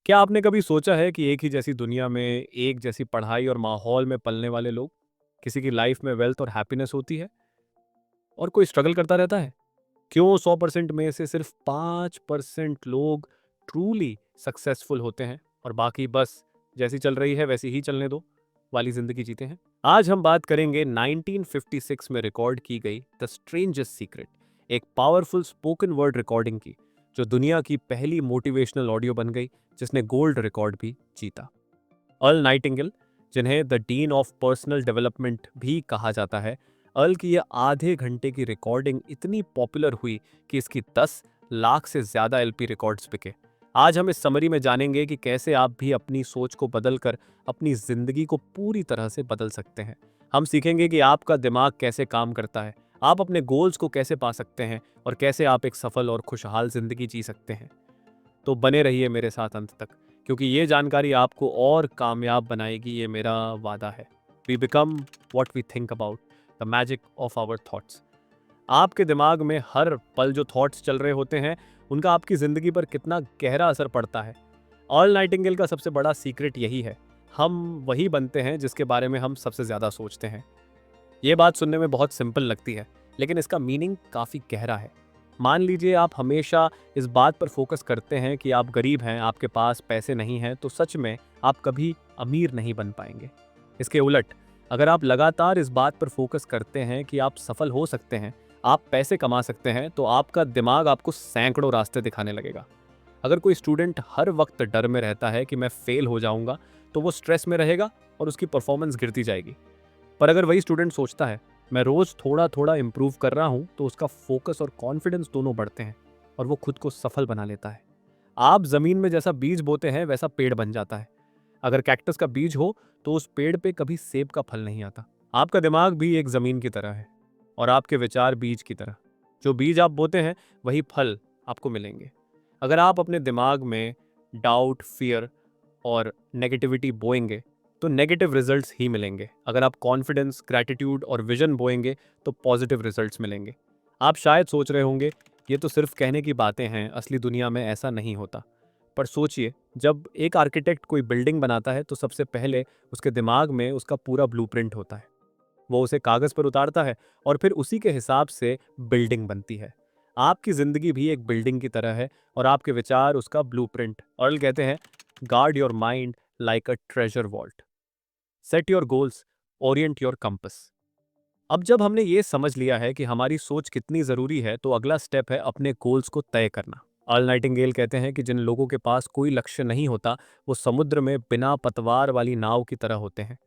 क्या आपने कभी सोचा है कि एक ही जैसी दुनिया में एक जैसी पढ़ाई और माहौल में पलने वाले लोग, किसी की लाइफ में वेल्थ और हैप्पीनेस होती है और कोई स्ट्रगल करता रहता है? क्यों 100% में से सिर्फ 5% लोग ट्रूली सक्सेसफुल होते हैं और बाकी बस जैसी चल रही है वैसी ही चलने दो वाली जिंदगी जीते हैं? आज हम बात करेंगे 1956 में रिकॉर्ड की गई द स्ट्रेंजेस्ट सीक्रेट, एक पावरफुल स्पोकन वर्ड रिकॉर्डिंग की, जो दुनिया की पहली मोटिवेशनल ऑडियो बन गई, जिसने गोल्ड रिकॉर्ड भी जीता। अर्ल नाइटिंगेल, जिन्हें the dean of personal development भी कहा जाता है, अर्ल की यह आधे घंटे की रिकॉर्डिंग इतनी पॉपुलर हुई कि इसकी 10 लाख से ज्यादा एलपी रिकॉर्ड्स बिके। आज हम इस समरी में जानेंगे कि कैसे आप भी अपनी सोच को बदलकर अपनी जिंदगी को पूरी तरह से बदल सकते हैं। हम सीखेंगे कि आपका दिमाग कैसे काम करता है, आप अपने गोल्स को कैसे पा सकते हैं और कैसे आप एक सफल और खुशहाल जिंदगी जी सकते हैं। तो बने रहिए मेरे साथ अंत तक, क्योंकि ये जानकारी आपको और कामयाब बनाएगी, ये मेरा वादा है। We become what we think about, the magic of our thoughts. आपके दिमाग में हर पल जो थॉट्स चल रहे होते हैं, उनका आपकी ज़िंदगी पर कितना गहरा असर पड़ता है। ऑल नाइटिंगेल का सबसे बड़ा सीक्रेट यही है, हम वही बनते हैं जिसके बारे में हम सबसे ज़्यादा सोचते हैं। ये बात सुनने में बहुत सिंपल लगती है, लेकिन इसका मीनिंग काफ़ी गहरा है। मान लीजिए आप हमेशा इस बात पर फोकस करते हैं कि आप गरीब हैं, आपके पास पैसे नहीं हैं, तो सच में आप कभी अमीर नहीं बन पाएंगे। इसके उलट, अगर आप लगातार इस बात पर फोकस करते हैं कि आप सफल हो सकते हैं, आप पैसे कमा सकते हैं, तो आपका दिमाग आपको सैकड़ों रास्ते दिखाने लगेगा। अगर कोई स्टूडेंट हर वक्त डर में रहता है कि मैं फेल हो जाऊंगा, तो वो स्ट्रेस में रहेगा और उसकी परफॉर्मेंस गिरती जाएगी। पर अगर वही स्टूडेंट सोचता है, मैं रोज थोड़ा थोड़ा इंप्रूव कर रहा हूं, तो उसका फोकस और कॉन्फिडेंस दोनों बढ़ते हैं और वो खुद को सफल बना लेता है। आप जमीन में जैसा बीज बोते हैं वैसा पेड़ बन जाता है। अगर कैक्टस का बीज हो, तो उस पेड़ पे कभी सेब का फल नहीं आता। आपका दिमाग भी एक जमीन की तरह है और आपके विचार बीज की तरह। जो बीज आप बोते हैं, वही फल आपको मिलेंगे। अगर आप अपने दिमाग में डाउट, फियर और नेगेटिविटी बोएंगे, तो नेगेटिव रिजल्ट्स ही मिलेंगे। अगर आप कॉन्फिडेंस, ग्रैटिट्यूड और विजन बोएंगे, तो पॉजिटिव रिजल्ट्स मिलेंगे। आप शायद सोच रहे होंगे, ये तो सिर्फ कहने की बातें हैं, असली दुनिया में ऐसा नहीं होता। पर सोचिए, जब एक आर्किटेक्ट कोई बिल्डिंग बनाता है, तो सबसे पहले उसके दिमाग में उसका पूरा ब्लूप्रिंट होता है। वो उसे कागज पर उतारता है और फिर उसी के हिसाब से बिल्डिंग बनती है। आपकी जिंदगी भी एक बिल्डिंग की तरह है और आपके विचार उसका ब्लूप्रिंट। अर्ल कहते हैं, guard your mind like a treasure vault, set your goals, orient your compass. अब जब हमने ये समझ लिया है कि हमारी सोच कितनी जरूरी है, तो अगला स्टेप है अपने गोल्स को तय करना। अर्ल नाइटिंगेल कहते हैं कि जिन लोगों के पास कोई लक्ष्य नहीं होता, वो समुद्र में बिना पतवार वाली नाव की तरह होते हैं।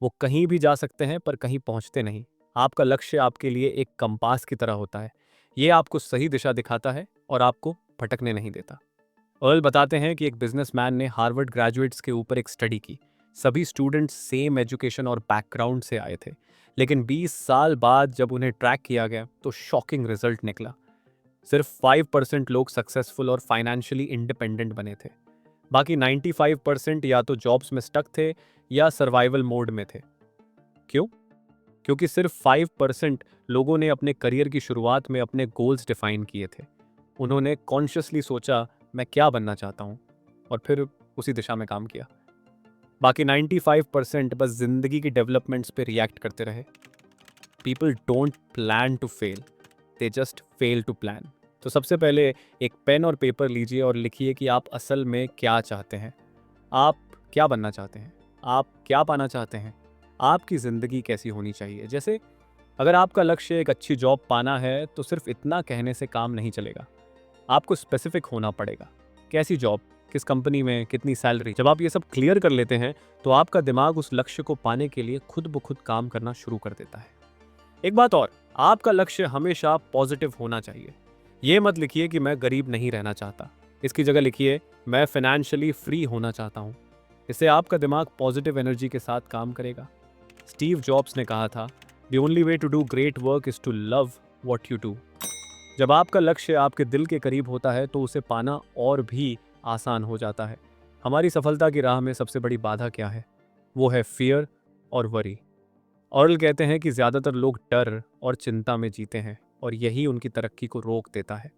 वो कहीं भी जा सकते हैं पर कहीं पहुंचते नहीं। आपका लक्ष्य आपके लिए एक कंपास की तरह होता है। ये आपको सही दिशा दिखाता है और आपको भटकने नहीं देता। अर्ल बताते हैं कि एक बिजनेसमैन ने हार्वर्ड ग्रेजुएट्स के ऊपर एक स्टडी की। सभी स्टूडेंट्स सेम एजुकेशन और बैकग्राउंड से आए थे, लेकिन 20 साल बाद जब उन्हें ट्रैक किया गया, तो शॉकिंग रिजल्ट निकला। सिर्फ 5% लोग सक्सेसफुल और फाइनेंशियली इंडिपेंडेंट बने थे। बाकी 95% या तो जॉब्स में स्टक थे या सर्वाइवल मोड में थे। क्यों? क्योंकि सिर्फ 5% लोगों ने अपने करियर की शुरुआत में अपने गोल्स डिफाइन किए थे। उन्होंने कॉन्शियसली सोचा, मैं क्या बनना चाहता हूँ, और फिर उसी दिशा में काम किया। बाकी 95% बस जिंदगी की डेवलपमेंट्स पे रिएक्ट करते रहे। People don't plan to fail, they just fail to plan. तो सबसे पहले एक पेन और पेपर लीजिए और लिखिए कि आप असल में क्या चाहते हैं। आप क्या बनना चाहते हैं? आप क्या पाना चाहते हैं? आपकी ज़िंदगी कैसी होनी चाहिए? जैसे, अगर आपका लक्ष्य एक अच्छी जॉब पाना है, तो सिर्फ इतना कहने से काम नहीं चलेगा। आपको स्पेसिफिक होना पड़ेगा। कैसी जॉब, किस कंपनी में, कितनी सैलरी। जब आप ये सब क्लियर कर लेते हैं, तो आपका दिमाग उस लक्ष्य को पाने के लिए खुद ब खुद काम करना शुरू कर देता है। एक बात और, आपका लक्ष्य हमेशा पॉजिटिव होना चाहिए। ये मत लिखिए कि मैं गरीब नहीं रहना चाहता। इसकी जगह लिखिए, मैं फाइनेंशियली फ्री होना चाहता हूँ। इससे आपका दिमाग पॉजिटिव एनर्जी के साथ काम करेगा। स्टीव जॉब्स ने कहा था, the only way to do great work is to love what you do. जब आपका लक्ष्य आपके दिल के करीब होता है, तो उसे पाना और भी आसान हो जाता है। हमारी सफलता की राह में सबसे बड़ी बाधा क्या है? वो है फियर और वरी। ऑरल कहते हैं कि ज़्यादातर लोग डर और चिंता में जीते हैं और यही उनकी तरक्की को रोक देता है।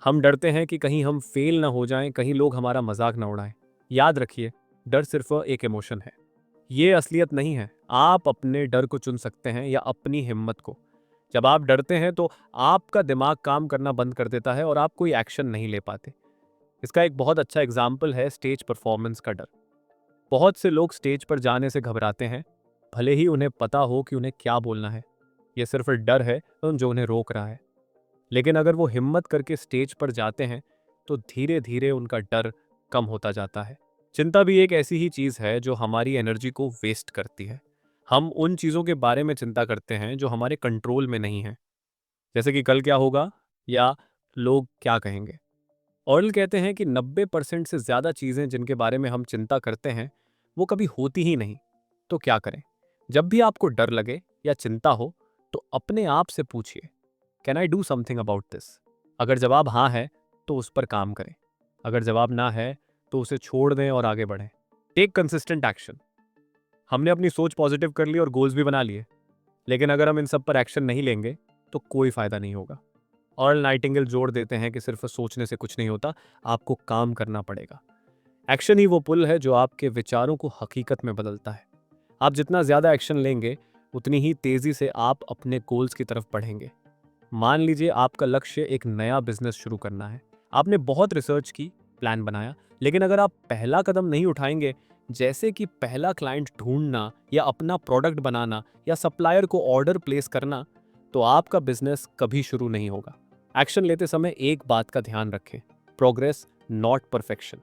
हम डरते हैं कि कहीं हम फेल ना हो जाएं, कहीं लोग हमारा मजाक ना उड़ाएं, याद रखिए, डर सिर्फ एक इमोशन है, ये असलियत नहीं है। आप अपने डर को चुन सकते हैं या अपनी हिम्मत को। जब आप डरते हैं तो आपका दिमाग काम करना बंद कर देता है और आप कोई एक्शन नहीं ले पाते। इसका एक बहुत अच्छा एग्जाम्पल है स्टेज परफॉर्मेंस का डर। बहुत से लोग स्टेज पर जाने से घबराते हैं, भले ही उन्हें पता हो कि उन्हें क्या बोलना है। यह सिर्फ डर है जो उन्हें रोक रहा है। लेकिन अगर वो हिम्मत करके स्टेज पर जाते हैं तो धीरे धीरे उनका डर कम होता जाता है। चिंता भी एक ऐसी ही चीज है जो हमारी एनर्जी को वेस्ट करती है। हम उन चीजों के बारे में चिंता करते हैं जो हमारे कंट्रोल में नहीं है, जैसे कि कल क्या होगा या लोग क्या कहेंगे। ऑयल कहते हैं कि 90% से ज्यादा चीजें जिनके बारे में हम चिंता करते हैं वो कभी होती ही नहीं। तो क्या करें? जब भी आपको डर लगे या चिंता हो तो अपने आप से पूछिए, can I do something about this? अगर जवाब हाँ है तो उस पर काम करें। अगर जवाब ना है तो उसे छोड़ दें और आगे बढ़ें। Take consistent action. हमने अपनी सोच पॉजिटिव कर ली और गोल्स भी बना लिए, लेकिन अगर हम इन सब पर एक्शन नहीं लेंगे तो कोई फायदा नहीं होगा। और नाइटिंगेल जोड़ देते हैं कि सिर्फ सोचने से कुछ नहीं होता, आपको काम करना पड़ेगा। एक्शन ही वो पुल है जो आपके विचारों को हकीकत में बदलता है। आप जितना ज्यादा एक्शन लेंगे उतनी ही तेजी से आप अपने गोल्स की तरफ बढ़ेंगे। मान लीजिए आपका लक्ष्य एक नया बिजनेस शुरू करना है। आपने बहुत रिसर्च की, प्लान बनाया, लेकिन अगर आप पहला कदम नहीं उठाएंगे, जैसे कि पहला क्लाइंट ढूंढना या अपना प्रोडक्ट बनाना या सप्लायर को ऑर्डर प्लेस करना, तो आपका बिजनेस कभी शुरू नहीं होगा। एक्शन लेते समय एक बात का ध्यान रखें, प्रोग्रेस नॉट परफेक्शन।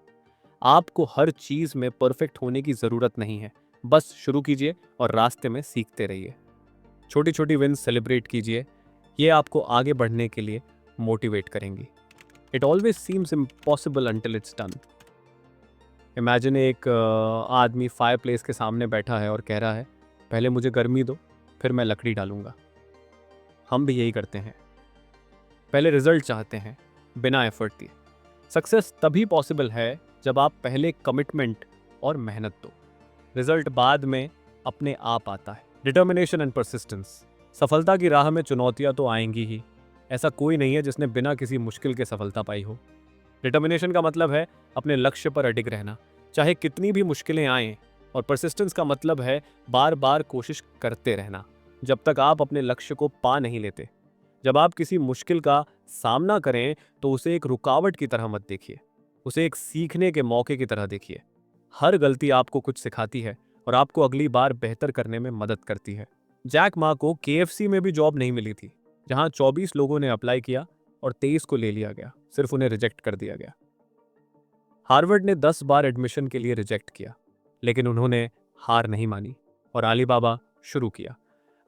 आपको हर चीज में परफेक्ट होने की जरूरत नहीं है, बस शुरू कीजिए और रास्ते में सीखते रहिए। छोटी छोटी विन्स सेलिब्रेट कीजिए, ये आपको आगे बढ़ने के लिए मोटिवेट करेंगी। It always seems impossible until it's done. Imagine एक आदमी फायर प्लेस के सामने बैठा है और कह रहा है, पहले मुझे गर्मी दो, फिर मैं लकड़ी डालूंगा। हम भी यही करते हैं, पहले रिजल्ट चाहते हैं बिना एफर्ट दिए। सक्सेस तभी पॉसिबल है जब आप पहले कमिटमेंट और मेहनत दो, रिजल्ट बाद में अपने आप आता है। Determination and persistence. सफलता की राह में चुनौतियां तो आएंगी ही, ऐसा कोई नहीं है जिसने बिना किसी मुश्किल के सफलता पाई हो। डिटर्मिनेशन का मतलब है अपने लक्ष्य पर अडिग रहना, चाहे कितनी भी मुश्किलें आएं। और परसिस्टेंस का मतलब है बार बार कोशिश करते रहना जब तक आप अपने लक्ष्य को पा नहीं लेते। जब आप किसी मुश्किल का सामना करें तो उसे एक रुकावट की तरह मत देखिए, उसे एक सीखने के मौके की तरह देखिए। हर गलती आपको कुछ सिखाती है और आपको अगली बार बेहतर करने में मदद करती है। जैक मा को KFC में भी जॉब नहीं मिली थी, जहां 24 लोगों ने अप्लाई किया और 23 को ले लिया गया, सिर्फ उन्हें रिजेक्ट कर दिया गया। हार्वर्ड ने 10 बार एडमिशन के लिए रिजेक्ट किया, लेकिन उन्होंने हार नहीं मानी और अलीबाबा शुरू किया।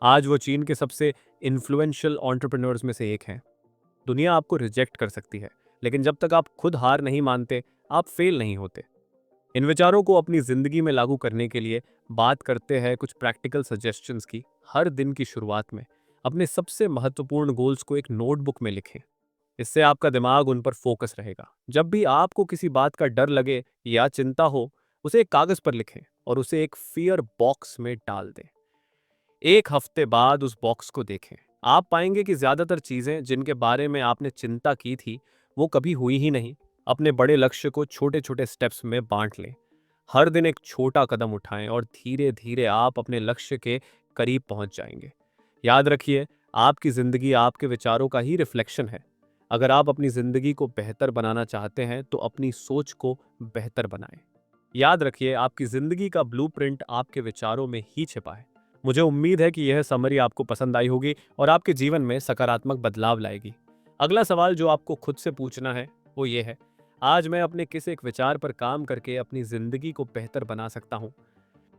आज वो चीन के सबसे इन्फ्लुएंशियल एंटरप्रेन्योर्स में से एक हैं। दुनिया आपको रिजेक्ट कर सकती है, लेकिन जब तक आप खुद हार नहीं मानते, आप फेल नहीं होते। इन विचारों को अपनी जिंदगी में लागू करने के लिए बात करते हैं कुछ प्रैक्टिकल सजेशंस की। हर दिन की शुरुआत में अपने सबसे महत्वपूर्ण गोल्स को एक नोटबुक में लिखें, इससे आपका दिमाग उन पर फोकस रहेगा। जब भी आपको किसी बात का डर लगे या चिंता हो, उसे एक कागज पर लिखें और उसे एक फियर बॉक्स में डाल दें। एक हफ्ते बाद उस बॉक्स को देखें, आप पाएंगे कि ज्यादातर चीजें जिनके बारे में आपने चिंता की थी वो कभी हुई ही नहीं। अपने बड़े लक्ष्य को छोटे छोटे स्टेप्स में बांट लें। हर दिन एक छोटा कदम उठाएं और धीरे धीरे आप अपने लक्ष्य के करीब पहुंच जाएंगे। याद रखिए, आपकी जिंदगी आपके विचारों का ही रिफ्लेक्शन है। अगर आप अपनी जिंदगी को बेहतर बनाना चाहते हैं तो अपनी सोच को बेहतर बनाएं। याद रखिए, आपकी जिंदगी का ब्लूप्रिंट आपके विचारों में ही छिपा है। मुझे उम्मीद है कि यह समरी आपको पसंद आई होगी और आपके जीवन में सकारात्मक बदलाव लाएगी। अगला सवाल जो आपको खुद से पूछना है वो ये है, आज मैं अपने किस एक विचार पर काम करके अपनी जिंदगी को बेहतर बना सकता हूँ।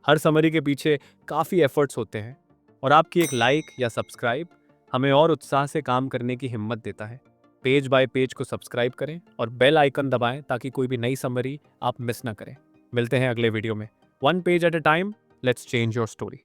हर समरी के पीछे काफ़ी एफर्ट्स होते हैं और आपकी एक लाइक या सब्सक्राइब हमें और उत्साह से काम करने की हिम्मत देता है। पेज बाय पेज को सब्सक्राइब करें और बेल आइकन दबाएं ताकि कोई भी नई समरी आप मिस ना करें। मिलते हैं अगले वीडियो में। One page at a time, let's change your story.